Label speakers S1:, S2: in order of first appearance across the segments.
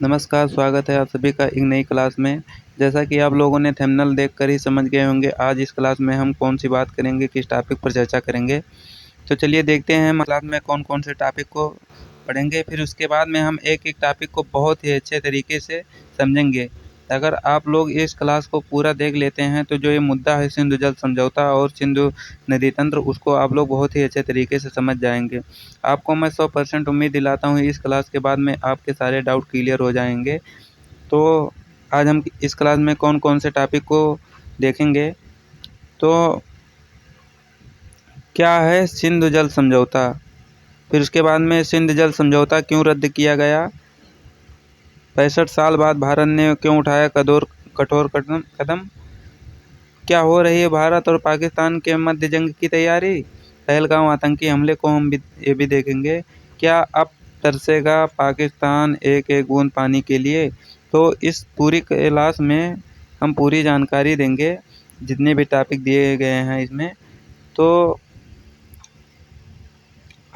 S1: नमस्कार, स्वागत है आप सभी का एक नई क्लास में। जैसा कि आप लोगों ने थंबनेल देखकर ही समझ गए होंगे, आज इस क्लास में हम कौन-सी बात करेंगे, किस टॉपिक पर चर्चा करेंगे। तो चलिए देखते हैं हम क्लास में कौन-कौन से टॉपिक को पढ़ेंगे, फिर उसके बाद में हम एक-एक टॉपिक को बहुत ही अच्छे तरीके से समझेंगे। अगर आप लोग इस क्लास को पूरा देख लेते हैं, तो जो ये मुद्दा है सिंधु जल समझौता और सिंधु नदी तंत्र, उसको आप लोग बहुत ही अच्छे तरीके से समझ जाएँगे। आपको मैं 100% उम्मीद दिलाता हूँ इस क्लास के बाद में आपके सारे डाउट क्लियर हो जाएँगे। तो आज हम इस क्लास में कौन-कौन से टॉपिक को देखेंगे। तो क्या है सिंधु जल समझौता? फिर उसके बाद में सिंधु जल समझौता क्यों रद्द किया गया? 65 साल बाद भारत ने क्यों उठाया कठोर कदम? क्या हो रही है भारत और पाकिस्तान के मध्य जंग की तैयारी? पहलगाम आतंकी हमले को हम ये भी देखेंगे। क्या अब तरसेगा पाकिस्तान एक-एक बूंद पानी के लिए? तो इस पूरी क्लास में हम पूरी जानकारी देंगे, जितने भी टॉपिक दिए गए हैं इसमें। तो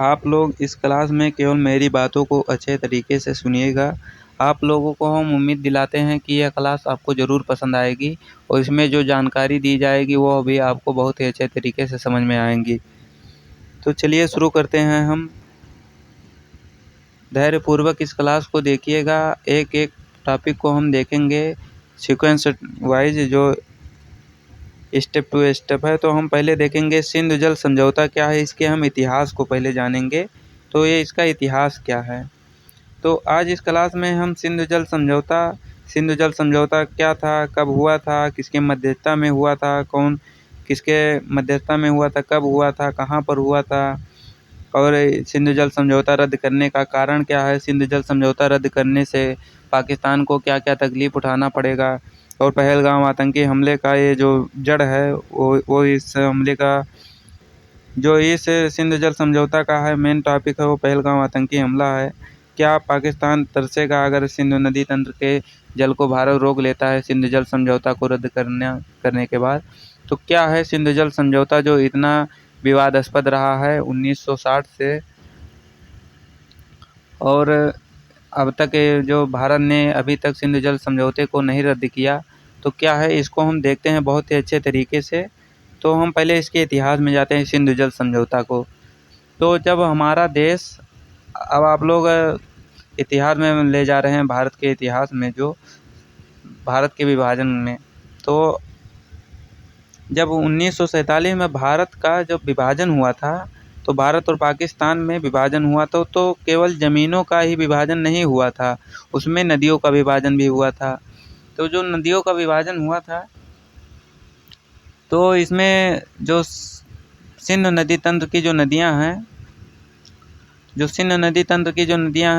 S1: आप लोग इस क्लास में केवल मेरी बातों को अच्छे तरीके से सुनिएगा। आप लोगों को हम उम्मीद दिलाते हैं कि यह क्लास आपको ज़रूर पसंद आएगी और इसमें जो जानकारी दी जाएगी वो भी आपको बहुत ही अच्छे तरीके से समझ में आएंगी। तो चलिए शुरू करते हैं हम। धैर्यपूर्वक इस क्लास को देखिएगा, एक-एक टॉपिक को हम देखेंगे सीक्वेंस वाइज, जो स्टेप टू स्टेप है। तो हम पहले देखेंगे सिंधु जल समझौता क्या है, इसके हम इतिहास को पहले जानेंगे। तो ये इसका इतिहास क्या है। तो आज इस क्लास में हम सिंधु जल समझौता क्या था, कब हुआ था, किसके मध्यस्थता में हुआ था, कौन किसके मध्यस्थता में हुआ था, कब हुआ था, कहाँ पर हुआ था, और सिंधु जल समझौता रद्द करने का कारण क्या है, सिंधु जल समझौता रद्द करने से पाकिस्तान को क्या क्या तकलीफ़ उठाना पड़ेगा, और पहलगाम आतंकी हमले का ये जो जड़ है वो इस हमले का जो इस सिंधु जल समझौता का है मेन टॉपिक है, वो पहलगाम आतंकी हमला है। क्या पाकिस्तान तरसेगा अगर सिंधु नदी तंत्र के जल को भारत रोक लेता है सिंधु जल समझौता को रद्द करने के बाद? तो क्या है सिंधु जल समझौता जो इतना विवादास्पद रहा है 1960 से, और अब तक जो भारत ने अभी तक सिंधु जल समझौते को नहीं रद्द किया? तो क्या है इसको हम देखते हैं बहुत ही अच्छे तरीके से। तो हम पहले इसके इतिहास में जाते हैं सिंधु जल समझौता को। तो जब हमारा देश, अब आप लोग इतिहास में ले जा रहे हैं भारत के इतिहास में, जो भारत के विभाजन में, तो जब 1947 में भारत का जब विभाजन हुआ था, तो भारत और पाकिस्तान में विभाजन हुआ तो केवल ज़मीनों का ही विभाजन नहीं हुआ था, उसमें नदियों का विभाजन भी हुआ था। तो जो नदियों का विभाजन हुआ था, तो इसमें जो सिंधु नदी तंत्र की जो नदियां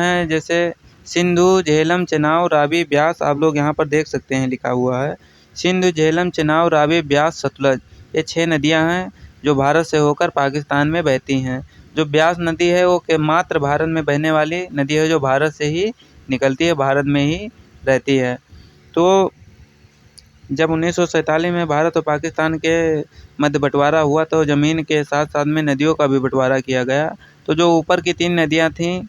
S1: हैं, जैसे सिंधु, झेलम, चेनाब, रावी, ब्यास, आप लोग यहाँ पर देख सकते हैं लिखा हुआ है सिंधु, झेलम, चेनाब, रावी, ब्यास, सतलज। ये 6 नदियाँ हैं जो भारत से होकर पाकिस्तान में बहती हैं। जो ब्यास नदी है वो के मात्र भारत में बहने वाली नदी है, जो भारत से ही निकलती है, भारत में ही रहती है। तो जब 1947 में भारत और पाकिस्तान के मध्य बंटवारा हुआ, तो ज़मीन के साथ साथ में नदियों का भी बंटवारा किया गया। तो जो ऊपर की 3 नदियाँ थीं,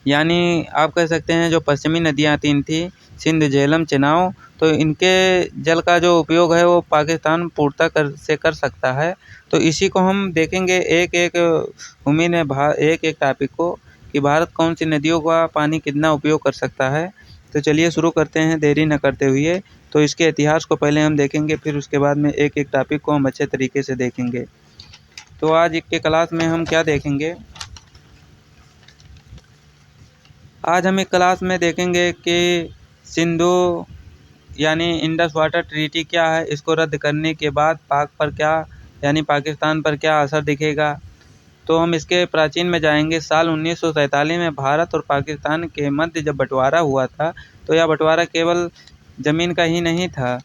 S1: यानी आप कह सकते हैं जो पश्चिमी नदियाँ 3 थी, सिंध, झेलम, चेनाब, तो इनके जल का जो उपयोग है वो पाकिस्तान पूर्णतः कर सकता है। तो इसी को हम देखेंगे एक-एक उम्मीद में एक-एक टॉपिक को, कि भारत कौन सी नदियों का पानी कितना उपयोग कर सकता है। तो चलिए शुरू करते हैं देरी न करते हुए। तो इसके इतिहास को पहले हम देखेंगे, फिर उसके बाद में एक-एक टॉपिक को हम अच्छे तरीके से देखेंगे। तो आज के क्लास में हम क्या देखेंगे, आज हम एक क्लास में देखेंगे कि सिंधु यानी इंडस वाटर ट्रीटी क्या है, इसको रद्द करने के बाद पाक पर क्या, यानी पाकिस्तान पर क्या असर दिखेगा। तो हम इसके प्राचीन में जाएंगे। साल 1947 में भारत और पाकिस्तान के मध्य जब बंटवारा हुआ था, तो यह बंटवारा केवल ज़मीन का ही नहीं था,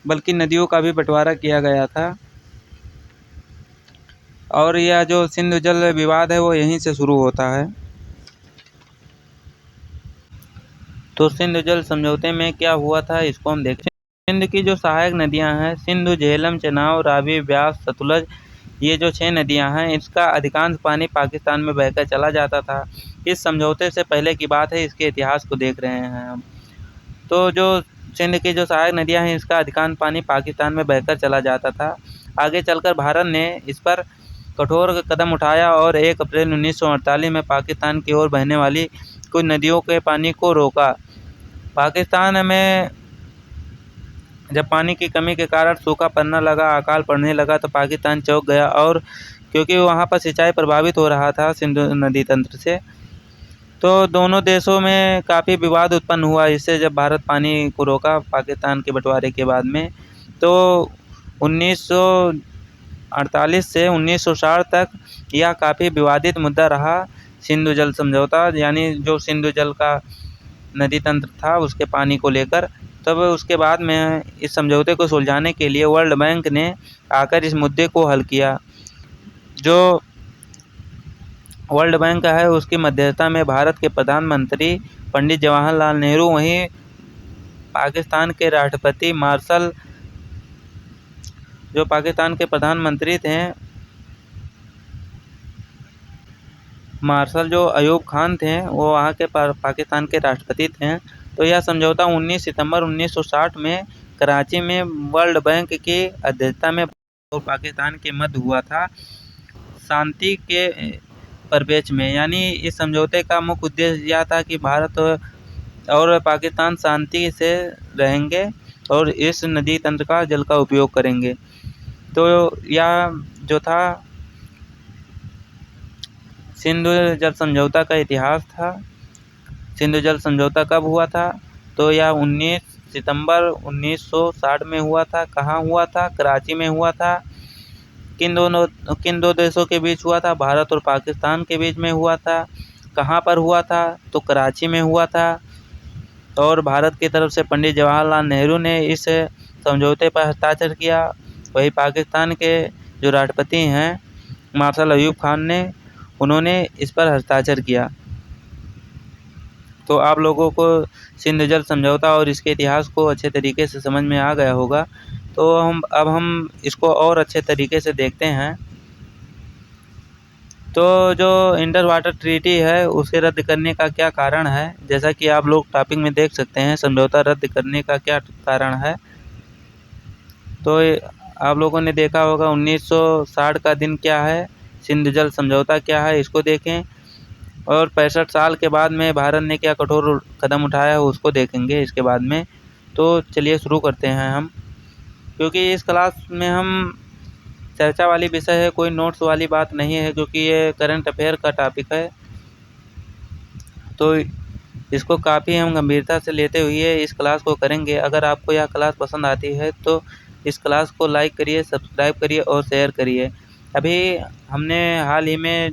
S1: बल्कि नदियों का भी बंटवारा किया गया था। और यह जो सिंधु जल विवाद है वो यहीं से शुरू होता है। तो सिंधु जल समझौते में क्या हुआ था, इसको हम देखते हैं। सिंध की जो सहायक नदियां हैं, सिंधु, झेलम, चेनाब, रावी, ब्यास, सतलज, ये जो 6 नदियां हैं, इसका अधिकांश पानी पाकिस्तान में बहकर चला जाता था। इस समझौते से पहले की बात है, इसके इतिहास को देख रहे हैं हम। तो जो सिंध की जो सहायक नदियाँ हैं, इसका अधिकांश पानी पाकिस्तान में बहकर चला जाता था। आगे चलकर भारत ने इस पर कठोर कदम उठाया और 1 अप्रैल 1948 में पाकिस्तान की ओर बहने वाली कुछ नदियों के पानी को रोका। पाकिस्तान में जब पानी की कमी के कारण सूखा पड़ने लगा, अकाल पड़ने लगा, तो पाकिस्तान चौंक गया, और क्योंकि वहाँ पर सिंचाई प्रभावित हो रहा था सिंधु नदी तंत्र से, तो दोनों देशों में काफ़ी विवाद उत्पन्न हुआ। इससे जब भारत पानी को रोका पाकिस्तान के बंटवारे के बाद में, तो 1948 से 1960 तक यह काफ़ी विवादित मुद्दा रहा, सिंधु जल समझौता, यानी जो सिंधु जल का नदी तंत्र था उसके पानी को लेकर। तब उसके बाद में इस समझौते को सुलझाने के लिए वर्ल्ड बैंक ने आकर इस मुद्दे को हल किया। जो वर्ल्ड बैंक है उसकी मध्यस्थता में भारत के प्रधानमंत्री पंडित जवाहरलाल नेहरू, वहीं पाकिस्तान के राष्ट्रपति जो पाकिस्तान के प्रधानमंत्री थे मार्शल जो अयूब खान थे, वो वहाँ के पाकिस्तान के राष्ट्रपति थे। तो यह समझौता 19 सितंबर 1960 में कराची में वर्ल्ड बैंक की अध्यक्षता में और पाकिस्तान के मध्य हुआ था, शांति के परिप्रेक्ष्य में। यानी इस समझौते का मुख्य उद्देश्य यह था कि भारत और पाकिस्तान शांति से रहेंगे और इस नदी तंत्र का जल का उपयोग करेंगे। तो यह जो था सिंधु जल समझौता का इतिहास था। सिंधु जल समझौता कब हुआ था? तो यह 19 सितंबर 1960 में हुआ था। कहाँ हुआ था? कराची में हुआ था। किन दो देशों के बीच हुआ था? भारत और पाकिस्तान के बीच में हुआ था। कहाँ पर हुआ था? तो कराची में हुआ था। और भारत की तरफ से पंडित जवाहरलाल नेहरू ने इस समझौते पर हस्ताक्षर किया। वही पाकिस्तान के जो राष्ट्रपति हैं मार्शल अयूब खान ने, उन्होंने इस पर हस्ताक्षर किया। तो आप लोगों को सिंधु जल समझौता और इसके इतिहास को अच्छे तरीके से समझ में आ गया होगा। तो अब हम इसको और अच्छे तरीके से देखते हैं। तो जो इंडर वाटर ट्रीटी है उसे रद्द करने का क्या कारण है? जैसा कि आप लोग टॉपिक में देख सकते हैं, समझौता रद्द करने का क्या कारण है। तो आप लोगों ने देखा होगा 1960 का दिन क्या है, सिंधु जल समझौता क्या है, इसको देखें। और 65 साल के बाद में भारत ने क्या कठोर कदम उठाया है उसको देखेंगे इसके बाद में। तो चलिए शुरू करते हैं हम, क्योंकि इस क्लास में हम चर्चा वाली विषय है, कोई नोट्स वाली बात नहीं है, क्योंकि ये करंट अफेयर का टॉपिक है। तो इसको काफ़ी हम गंभीरता से लेते हुए इस क्लास को करेंगे। अगर आपको यह क्लास पसंद आती है तो इस क्लास को लाइक करिए, सब्सक्राइब करिए और शेयर करिए। अभी हमने हाल ही में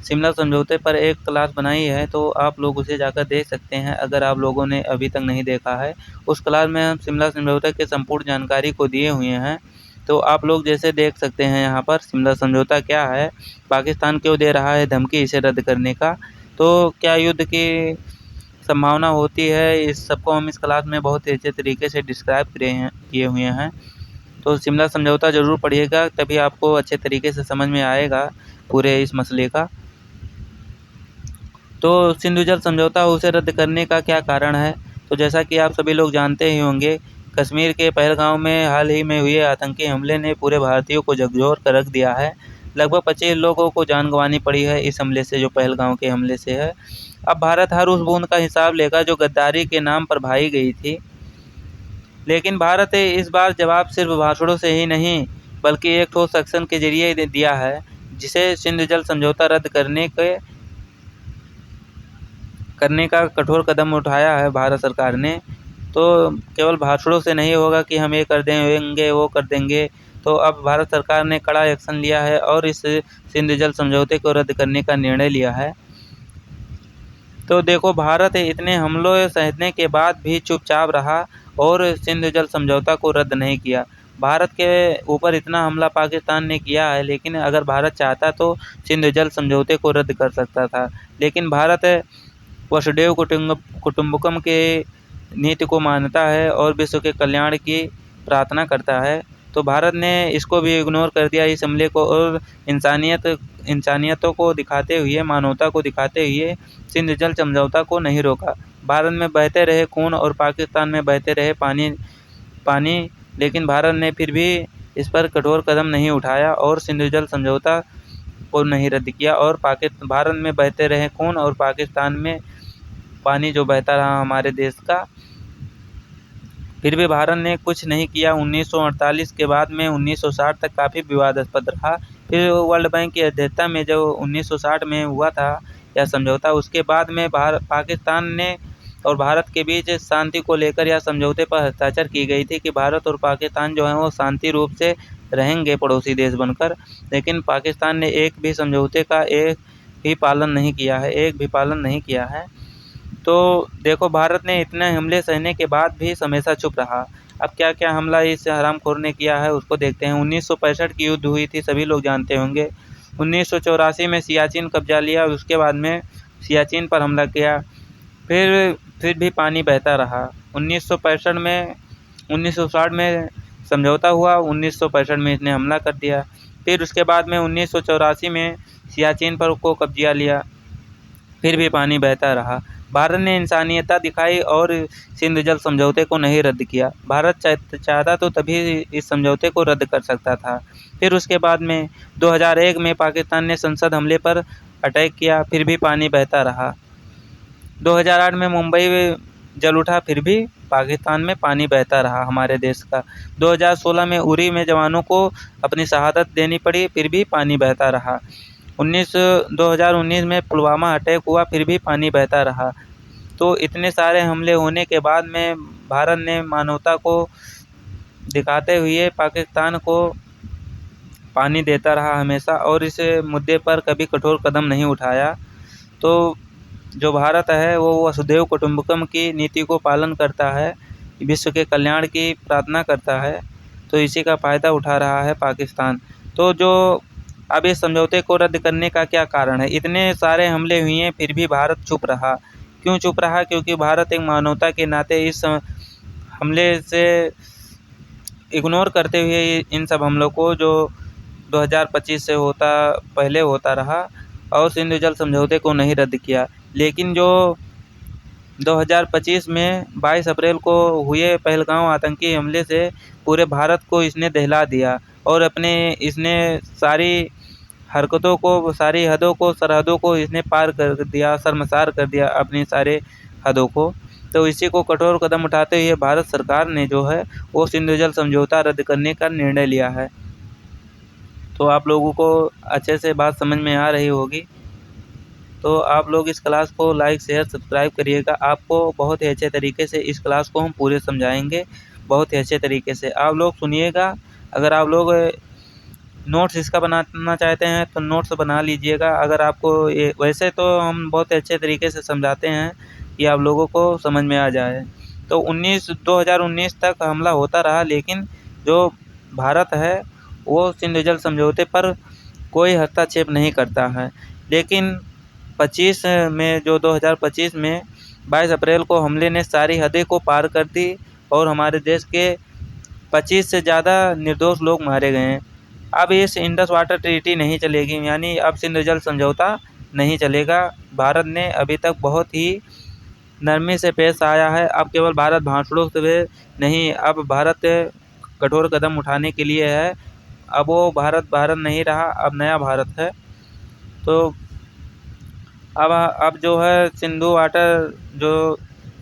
S1: शिमला समझौते पर एक क्लास बनाई है, तो आप लोग उसे जाकर देख सकते हैं अगर आप लोगों ने अभी तक नहीं देखा है। उस क्लास में हम शिमला समझौते के संपूर्ण जानकारी को दिए हुए हैं। तो आप लोग जैसे देख सकते हैं यहाँ पर शिमला समझौता क्या है, पाकिस्तान क्यों दे रहा है धमकी इसे रद्द करने का, तो क्या युद्ध की संभावना होती है, इस सबको हम इस क्लास में बहुत ही अच्छे तरीके से डिस्क्राइब किए हुए हैं। तो शिमला समझौता ज़रूर पढ़िएगा, तभी आपको अच्छे तरीके से समझ में आएगा पूरे इस मसले का। तो सिंधु जल समझौता उसे रद्द करने का क्या कारण है? तो जैसा कि आप सभी लोग जानते ही होंगे, कश्मीर के पहलगांव में हाल ही में हुए आतंकी हमले ने पूरे भारतीयों को झकझोर कर रख दिया है। लगभग 25 लोगों को जान गंवानी पड़ी है इस हमले से, जो पहलगांव के हमले से है। अब भारत हर उस बूंद का हिसाब लेगा जो गद्दारी के नाम पर बहाई गई थी। लेकिन भारत इस बार जवाब सिर्फ भाषणों से ही नहीं, बल्कि एक ठोस एक्शन के जरिए दिया है, जिसे सिंधु जल समझौता रद्द करने का कठोर कदम उठाया है भारत सरकार ने। तो केवल भाषणों से नहीं होगा कि हम ये कर देंगे वो कर देंगे। तो अब भारत सरकार ने कड़ा एक्शन लिया है और इस सिंधु जल समझौते को रद्द करने का निर्णय लिया है। तो देखो, भारत इतने हमलों सहने के बाद भी चुपचाप रहा और सिंधु जल समझौता को रद्द नहीं किया। भारत के ऊपर इतना हमला पाकिस्तान ने किया है, लेकिन अगर भारत चाहता तो सिंधु जल समझौते को रद्द कर सकता था। लेकिन भारत वसुधैव कुटुंबकम के नीति को मानता है और विश्व के कल्याण की प्रार्थना करता है। तो भारत ने इसको भी इग्नोर कर दिया, इस हमले को, और इंसानियतों को दिखाते हुए, मानवता को दिखाते हुए सिंध जल समझौता को नहीं रोका। भारत में बहते रहे खून और पाकिस्तान में बहते रहे पानी, लेकिन भारत ने फिर भी इस पर कठोर कदम नहीं उठाया और सिंधु जल समझौता को नहीं रद्द किया। और भारत में बहते रहे खून और पाकिस्तान में पानी जो बहता रहा हमारे देश का, फिर भी भारत ने कुछ नहीं किया। 1948 के बाद में 1960 तक काफ़ी विवादास्पद रहा। फिर वर्ल्ड बैंक की अध्यक्षता में जो 1960 में हुआ था यह समझौता, उसके बाद में पाकिस्तान ने और भारत के बीच शांति को लेकर यह समझौते पर हस्ताक्षर की गई थी कि भारत और पाकिस्तान जो है वो शांति रूप से रहेंगे पड़ोसी देश बनकर। लेकिन पाकिस्तान ने एक भी समझौते का एक भी पालन नहीं किया है। तो देखो, भारत ने इतने हमले सहने के बाद भी हमेशा चुप रहा। अब क्या क्या हमला इस हरामखोर ने किया है उसको देखते हैं। 1965 की युद्ध हुई थी, सभी लोग जानते होंगे। 1984 में सियाचिन कब्जा लिया, उसके बाद में सियाचिन पर हमला किया, फिर भी पानी बहता रहा। 1960 में समझौता हुआ, 1965 में इसने हमला कर दिया। फिर उसके बाद में 1984 में सियाचिन पर को कब्जा लिया, फिर भी पानी बहता रहा। भारत ने इंसानियत दिखाई और सिंध जल समझौते को नहीं रद्द किया। भारत चाहता तो तभी इस समझौते को रद्द कर सकता था। फिर उसके बाद में 2001 में पाकिस्तान ने संसद हमले पर अटैक किया, फिर भी पानी बहता रहा। 2008 में मुंबई जल उठा, फिर भी पाकिस्तान में पानी बहता रहा हमारे देश का। 2016 में उरी में जवानों को अपनी शहादत देनी पड़ी, फिर भी पानी बहता रहा। 2019 में पुलवामा अटैक हुआ, फिर भी पानी बहता रहा। तो इतने सारे हमले होने के बाद में भारत ने मानवता को दिखाते हुए पाकिस्तान को पानी देता रहा हमेशा, और इस मुद्दे पर कभी कठोर कदम नहीं उठाया। तो जो भारत है वो वसुधैव कुटुंबकम की नीति को पालन करता है, विश्व के कल्याण की प्रार्थना करता है, तो इसी का फ़ायदा उठा रहा है पाकिस्तान। तो जो अब इस समझौते को रद्द करने का क्या कारण है? इतने सारे हमले हुए हैं फिर भी भारत चुप रहा। क्यों चुप रहा? क्योंकि भारत एक मानवता के नाते इस हमले से इग्नोर करते हुए इन सब हमलों को जो 2025 से पहले होता रहा, और सिंधु जल समझौते को नहीं रद्द किया। लेकिन जो 2025 में 22 अप्रैल को हुए पहलगाम आतंकी हमले से पूरे भारत को इसने दहला दिया, और इसने सारी हरकतों को, सारी हदों को, सरहदों को इसने पार कर दिया, शर्मसार कर दिया अपनी सारे हदों को। तो इसी को कठोर कदम उठाते हुए भारत सरकार ने जो है वो सिंधु जल समझौता रद्द करने का निर्णय लिया है। तो आप लोगों को अच्छे से बात समझ में आ रही होगी। तो आप लोग इस क्लास को लाइक, शेयर, सब्सक्राइब करिएगा। आपको बहुत ही अच्छे तरीके से इस क्लास को हम पूरे समझाएंगे, बहुत ही अच्छे तरीके से आप लोग सुनिएगा। अगर आप लोग नोट्स इसका बनाना चाहते हैं तो नोट्स बना लीजिएगा। अगर आपको वैसे तो हम बहुत अच्छे तरीके से समझाते हैं कि आप लोगों को समझ में आ जाए। तो 2019 तक हमला होता रहा, लेकिन जो भारत है वो सिंधु जल समझौते पर कोई हस्तक्षेप नहीं करता है। लेकिन 2025 में 22 अप्रैल को हमले ने सारी हदें को पार कर दी, और हमारे देश के 25 से ज़्यादा निर्दोष लोग मारे गए हैं। अब इस इंडस वाटर ट्रीटी नहीं चलेगी, यानी अब सिंधु जल समझौता नहीं चलेगा। भारत ने अभी तक बहुत ही नरमी से पेश आया है। अब केवल भारत भाषणों से नहीं, अब भारत कठोर कदम उठाने के लिए है। अब वो भारत नहीं रहा, अब नया भारत है। तो अब जो है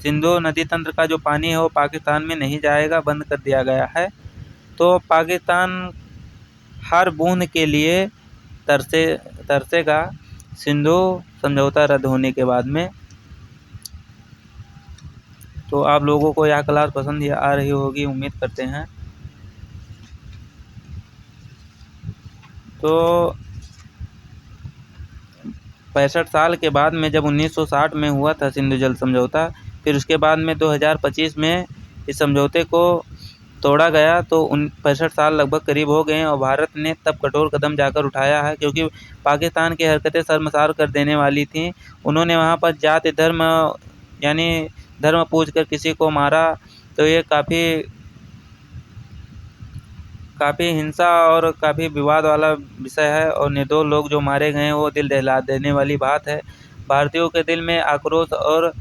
S1: सिंधु नदी तंत्र का जो पानी है वो पाकिस्तान में नहीं जाएगा, बंद कर दिया गया है। तो पाकिस्तान हर बूंद के लिए तरसेगा सिंधु समझौता रद्द होने के बाद में। तो आप लोगों को यह क्लास पसंद आ रही होगी, उम्मीद करते हैं। तो 65 साल के बाद में जब 1960 में हुआ था सिंधु जल समझौता, फिर उसके बाद में 2025 में इस समझौते को तोड़ा गया, तो 65 साल लगभग करीब हो गए हैं, और भारत ने तब कठोर कदम जाकर उठाया है, क्योंकि पाकिस्तान की हरकतें शर्मसार कर देने वाली थीं। उन्होंने वहाँ पर जाति धर्म यानी धर्म पूछकर किसी को मारा, तो ये काफ़ी हिंसा और काफ़ी विवाद वाला विषय है और निर्दोष लोग जो मारे गए हैं वो दिल दहला देने वाली बात है। भारतीयों के दिल में आक्रोश और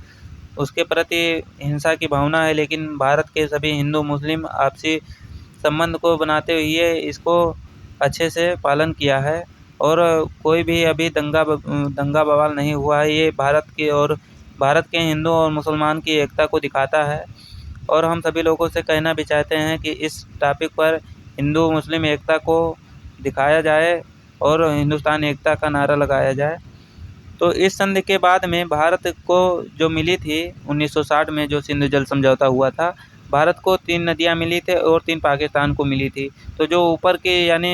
S1: उसके प्रति हिंसा की भावना है, लेकिन भारत के सभी हिंदू मुस्लिम आपसी संबंध को बनाते हुए इसको अच्छे से पालन किया है और कोई भी अभी दंगा बवाल नहीं हुआ है। ये भारत के हिंदू और मुसलमान की एकता को दिखाता है और हम सभी लोगों से कहना भी चाहते हैं कि इस टॉपिक पर हिंदू मुस्लिम एकता को दिखाया जाए और हिंदुस्तान एकता का नारा लगाया जाए। तो इस संधि के बाद में भारत को जो मिली थी 1960 में जो सिंधु जल समझौता हुआ था, भारत को 3 नदियाँ मिली थी और 3 पाकिस्तान को मिली थी। तो जो ऊपर की यानी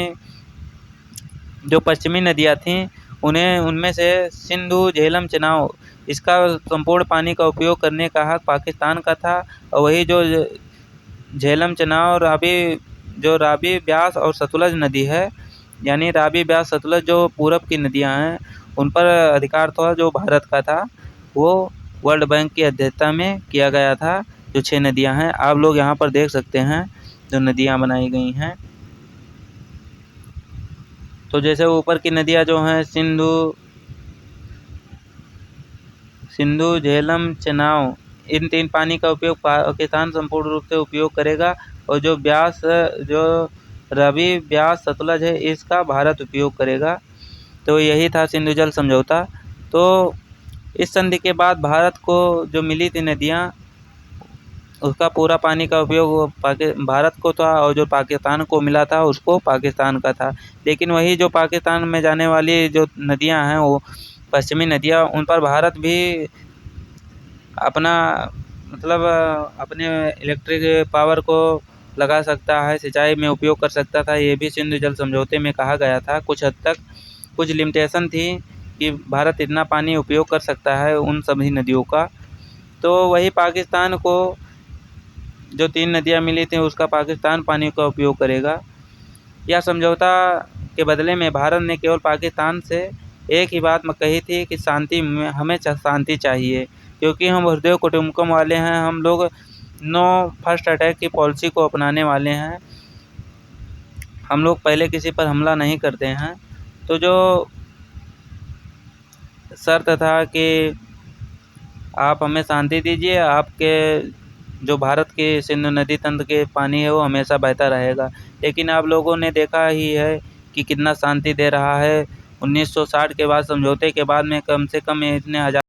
S1: जो पश्चिमी नदियाँ थीं उनमें से सिंधु, झेलम, चेनाब इसका संपूर्ण पानी का उपयोग करने का हक पाकिस्तान का था और वही जो झेलम, चेनाब, रावी, ब्यास और सतलुज नदी है, यानी रावी, ब्यास, सतलुज जो पूरब की नदियां हैं उन पर अधिकार था जो भारत का था। वो वर्ल्ड बैंक की अध्यक्षता में किया गया था। जो 6 नदियां हैं आप लोग यहाँ पर देख सकते हैं जो नदियां बनाई गई हैं। तो जैसे ऊपर की नदियां जो हैं सिंधु, झेलम, चेनाब, इन 3 पानी का उपयोग पाकिस्तान संपूर्ण रूप से उपयोग करेगा और जो रावी, ब्यास, सतलुज है इसका भारत उपयोग करेगा। तो यही था सिंधु जल समझौता। तो इस संधि के बाद भारत को जो मिली थी नदियाँ उसका पूरा पानी का उपयोग भारत को था और जो पाकिस्तान को मिला था उसको पाकिस्तान का था। लेकिन वही जो पाकिस्तान में जाने वाली जो नदियाँ हैं वो पश्चिमी नदियाँ, उन पर भारत भी अपना अपने इलेक्ट्रिक पावर को लगा सकता है, सिंचाई में उपयोग कर सकता था। ये भी सिंधु जल समझौते में कहा गया था। कुछ हद तक कुछ लिमिटेशन थी कि भारत इतना पानी उपयोग कर सकता है उन सभी नदियों का। तो वही पाकिस्तान को जो 3 नदियाँ मिली थी उसका पाकिस्तान पानी का उपयोग करेगा। यह समझौता के बदले में भारत ने केवल पाकिस्तान से एक ही बात कही थी कि हमें शांति चाहिए, क्योंकि हम वसुधैव कुटुंबकम वाले हैं। हम लोग नो फर्स्ट अटैक की पॉलिसी को अपनाने वाले हैं। हम लोग पहले किसी पर हमला नहीं करते हैं। तो जो शर्त था कि आप हमें शांति दीजिए, आपके जो भारत के सिंधु नदी तंत्र के पानी है वो हमेशा बहता रहेगा। लेकिन आप लोगों ने देखा ही है कि कितना शांति दे रहा है। 1960 के बाद समझौते के बाद में कम से कम इतने हज़ार